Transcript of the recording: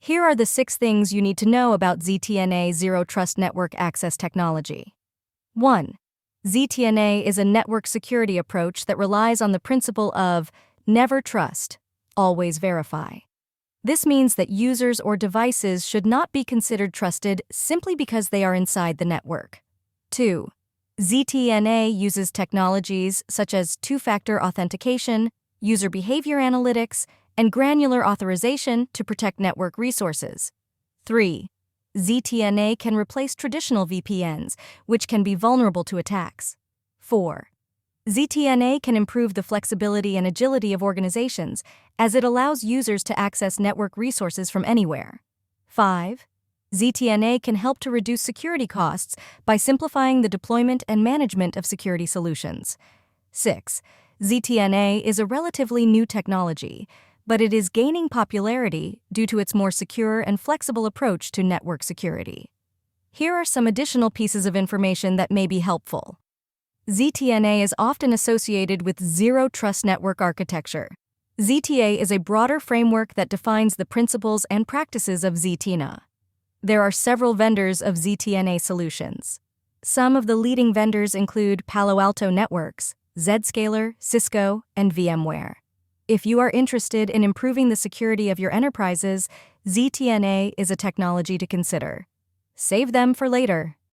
Here are the 6 things you need to know about ZTNA Zero Trust Network Access Technology. 1. ZTNA is a network security approach that relies on the principle of never trust, always verify. This means that users or devices should not be considered trusted simply because they are inside the network. 2. ZTNA uses technologies such as two-factor authentication, user behavior analytics, and granular authorization to protect network resources. 3. ZTNA can replace traditional VPNs, which can be vulnerable to attacks. 4. ZTNA can improve the flexibility and agility of organizations, as it allows users to access network resources from anywhere. 5. ZTNA can help to reduce security costs by simplifying the deployment and management of security solutions. 6. ZTNA is a relatively new technology, but it is gaining popularity due to its more secure and flexible approach to network security. Here are some additional pieces of information that may be helpful. ZTNA is often associated with Zero Trust Network Architecture. ZTA is a broader framework that defines the principles and practices of ZTNA. There are several vendors of ZTNA solutions. Some of the leading vendors include Palo Alto Networks, Zscaler, Cisco, and VMware. If you are interested in improving the security of your enterprises, ZTNA is a technology to consider. Save them for later.